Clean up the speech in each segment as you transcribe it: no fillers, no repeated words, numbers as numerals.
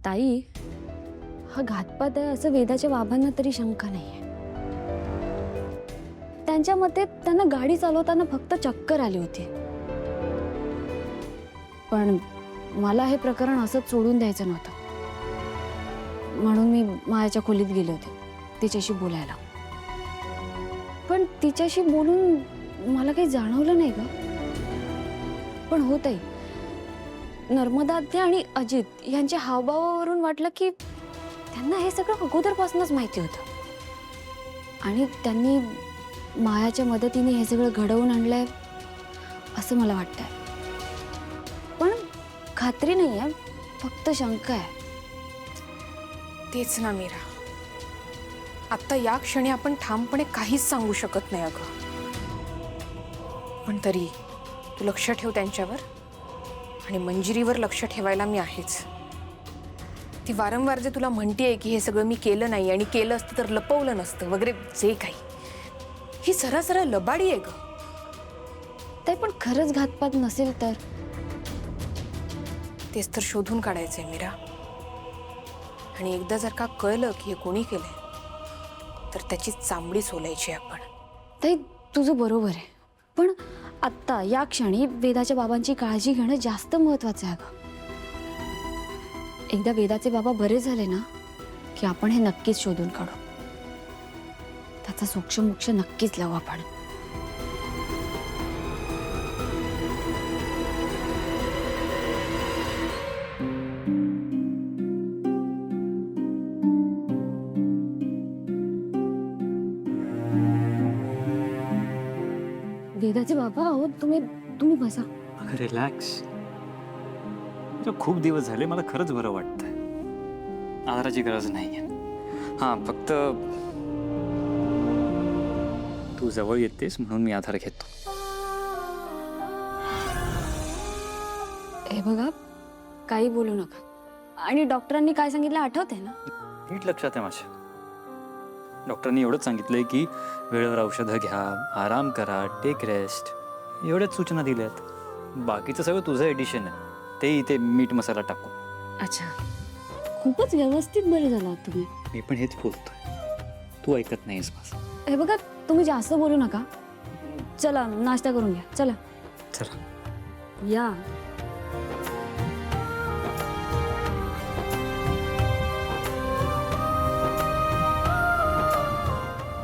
ताई, हा घातपात आहे असं वेदाच्या बाबांना तरी शंका नाहीये. त्यांच्या मते त्यांना गाडी चालवताना फक्त चक्कर आली होती. पण मला हे प्रकरण असंच सोडून द्यायचं नव्हतं. म्हणून मी मायाच्या खोलीत गेले होते तिच्याशी बोलायला. पण तिच्याशी बोलून मला काही जाणवलं नाही ग. पण हो ताई, नर्मदाध्ये आणि अजित यांच्या हावभावावरून वाटलं की त्यांना हे सगळं अगोदरपासूनच माहिती होतं आणि त्यांनी मायाच्या मदतीने हे सगळं घडवून आणलंय असं मला वाटतंय. पण खात्री नाही आहे, फक्त शंका आहे. तेच ना मीरा, आता या क्षणी आपण ठामपणे काहीच सांगू शकत नाही अगं. पण तरी तू लक्ष ठेव त्यांच्यावर आणि मंजिरीवर लक्ष ठेवायला मी आहेच. ती वारंवार जे तुला म्हणतेय की हे सगळं मी केलं नाही आणि केलं असतं तर लपवलं नसतं वगैरे जे काही, ही सरळ लबाडी आहे ग. ते पण खरंच घातपात नसेल तर? तेच तर शोधून काढायचंय मीरा. आणि एकदा जर का कळलं की हे कोणी केलंय तर त्याची चांबडी सोलायची आपण. ताई, तुझं बरोबर आहे. पण आत्ता या क्षणी वेदाच्या बाबांची काळजी घेणं जास्त महत्वाचं आहे अगं. एकदा वेदाचे बाबा बरे झाले ना की आपण हे नक्कीच शोधून काढू. त्याचा सूक्ष्मोक्ष नक्कीच लावू आपण. वेदाचे बाबा, अहो तुम्ही बसा. रिलॅक्स. खूप दिवस झाले, मला खरंच बरं वाटतंय. आधाराची गरज नाहीये. हां, फक्त तू जवळ येतेस म्हणून मी आधार घेतो. हे बघा, काही बोलू नका. आणि डॉक्टरांनी काय सांगितलं आठवतंय ना? नीट लक्षात आहे माझ्या. डॉक्टरांनी एवढंच सांगितलंय की वेळेवर औषधं घ्या, आराम करा, टेक रेस्ट, एवढ्याच सूचना दिल्यात. बाकीचं सगळं तुझं एडिशन आहे, ते इथे मीठ मसाला टाकू. अच्छा, खूपच व्यवस्थित बरे झाला तुम्ही. मी पण हेच बोलतोय, तू ऐकत नाहीस माझं. हे बघा, तुम्ही जास्त बोलू नका. चला नाश्ता करून घ्या. चला चला या.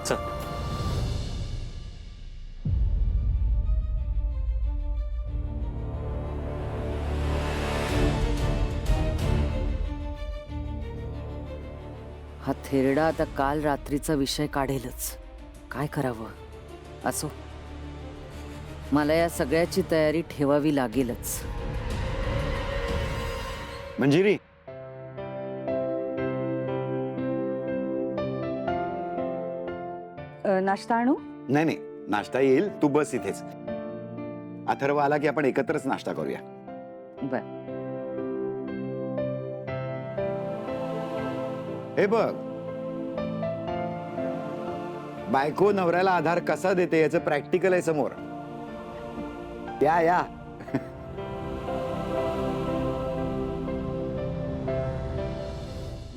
चल. हा थेरडा आता काल रात्रीचा विषय काढेलच. काय करावं? असो, मला या सगळ्याची तयारी ठेवावी लागेलच. मंजिरी, नाश्ता आणू? नाही नाही, नाश्ता येईल, तू बस इथेच. अथर्व आला की आपण एकत्रच नाश्ता करूया. बर. हे बघ, बायको नवऱ्याला आधार कसा देते याचं प्रॅक्टिकल आहे समोर. या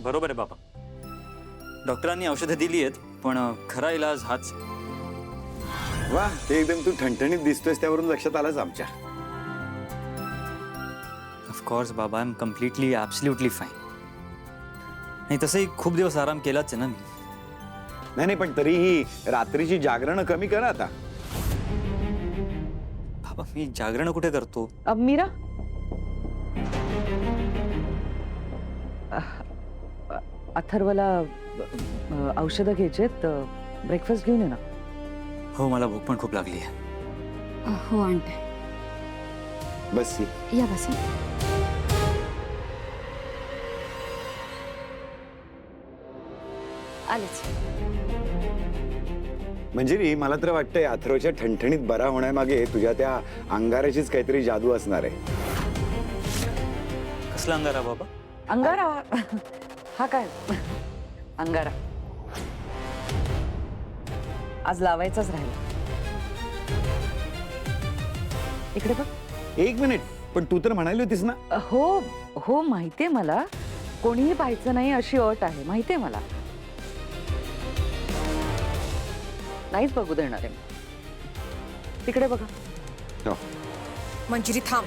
बरोबर आहे बाबा. डॉक्टरांनी औषधं दिली आहेत, पण खरा इलाज हाच. वा, ते एकदम तू ठणठणीत दिसतोयस त्यावरून लक्षात आलंच आमच्या. ऑफकोर्स बाबा, I am completely absolutely fine. नाही, तसंही खूप दिवस आराम केलाच आहे ना मी. नाही, पण तरीही रात्रीची जागरण कमी करा आता. बाबा, मी जागरण कुठे करतो? मीरा, अथर्वला औषधं घ्यायचेत, ब्रेकफास्ट घेऊन ये ना. हो, मला भूक पण खूप लागली आहे. हो आणते. बस या बसा. आलेच. मंजिरी, मला तर वाटतंय अथर्वच्या ठणठणीत बरा होण्यामागे तुझ्या त्या अंगाराचीच काहीतरी जादू असणार आहे. कसला अंगारा बाबा? अंगारा? हा काय अंगारा? आज लावायचाच राहिला. इकडे बघ. एक मिनिट, पण तू तर म्हणाली होतीस ना. हो हो, माहितीये मला, कोणीही पाहायचं नाही अशी अट आहे, माहितीये मला. नाहीच बघू देणार आहे. तिकडे बघा. हो. मंजिरी थांब.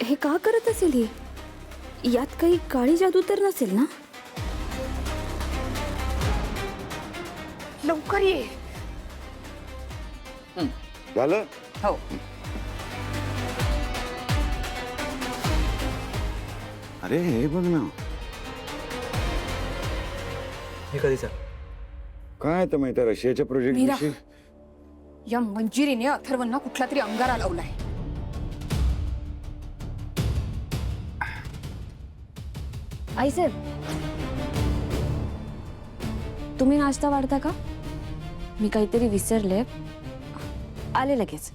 हे का करत असेल ही? यात काही काळी जादू तर नसेल ना? लवकर ये. झालं? हो. अरे हे बघ ना. हे कधीचा? काय तर माहिती रशियाच्या प्रोजेक्ट मीरा. विषयी. या मंजिरीने अथर्वंना कुठला तरी अंगारा लावलाय. आई साहेब, तुम्ही नाश्ता वाढता का? मी काहीतरी विसरले. आले लगेच.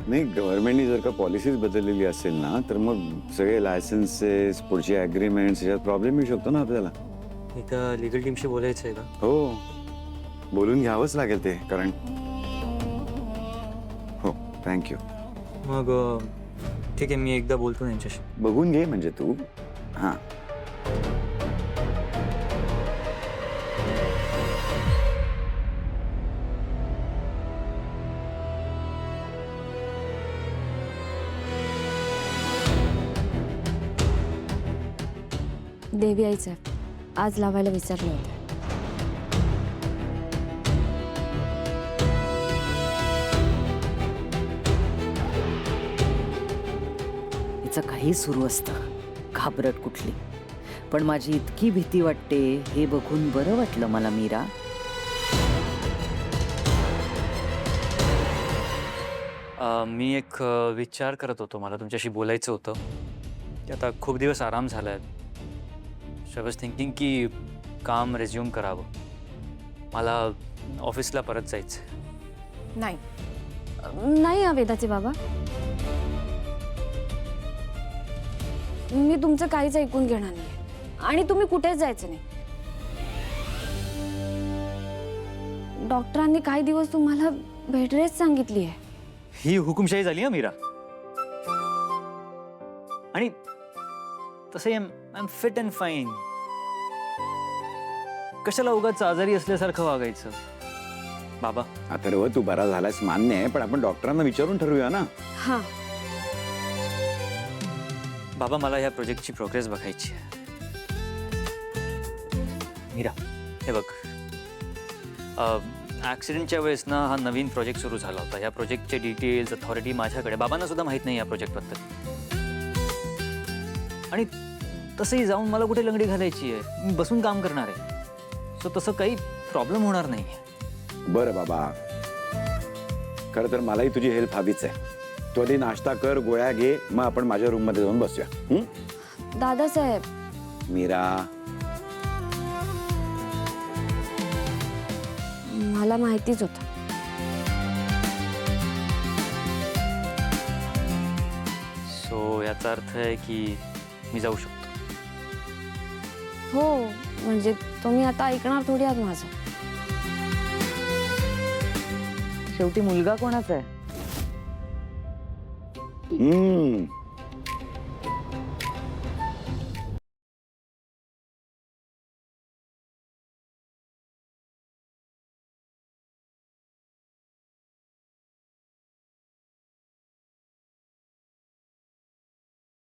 नाही, गव्हर्नमेंटनी जर का पॉलिसीज बदललेली असेल ना तर मग सगळे लायसन्सेस पुढचे अग्रीमेंट्स याच्यात प्रॉब्लेम येऊ शकतो ना आपल्याला. इथं लिगल टीमशी बोलायचं आहे का? हो, बोलून घ्यावंच लागेल ते, कारण हो. थँक्यू. मग ठीक आहे, मी एकदा बोलतो त्यांच्याशी. बघून घे म्हणजे तू. हां. देवी आई साहेब, आज लावायला विसरले होते. हिचं काही सुरू असतं, घाबरट कुठली. पण माझी इतकी भीती वाटते हे बघून बरं वाटलं मला मीरा. मी एक विचार करत होतो, मला तुमच्याशी बोलायचं होतं की आता खूप दिवस आराम झाला आहे. सो आय वॉज थिंकिंग की काम रेझ्युम करावं. मला ऑफिसला परत जायचं. नाही, नाही हा वेदाचे बाबा, मी तुमचं काहीच ऐकून घेणार नाही आणि तुम्ही कुठेच जायचं नाही. डॉक्टरांनी काही दिवस तुम्हाला बेड रेस्ट सांगितली आहे. ही हुकुमशाही झाली हा मीरा. आणि तसं I am fit and fine. कशाला उगाच आजारी असल्यासारखं वागायचं. बाबा, अथर्व, तू बरा झालास मान्य आहे, पण आपण डॉक्टरांना विचारून ठरवूया ना. हा, बाबा, मला या प्रोजेक्टची प्रोग्रेस बघायची आहे. मीरा, हे बघ, ॲक्सिडेंटच्या वेळेस ना हा नवीन प्रोजेक्ट सुरू झाला होता. या प्रोजेक्टचे डिटेल्स, अथॉरिटी माझ्याकडे. बाबांना सुद्धा माहीत नाही या प्रोजेक्टबद्दल. आणि तसंही जाऊन मला कुठे लंगडी घालायची आहे. मी बसून काम करणार आहे. सो तसं काही प्रॉब्लेम होणार नाही. बरं बाबा, खरं तर मलाही तुझी हेल्प हवीच आहे. तू आधी नाश्ता कर, गोळ्या घे, मग आपण माझ्या रूममध्ये जाऊन बसूया. दादासाहेब, मीरा, मला माहितीच होतं. सो याचा अर्थ आहे की मी जाऊ शकतो. हो, म्हणजे तुम्ही आता ऐकणार थोडी आहात माझं. शेवटी मुलगा कोणाचा आहे?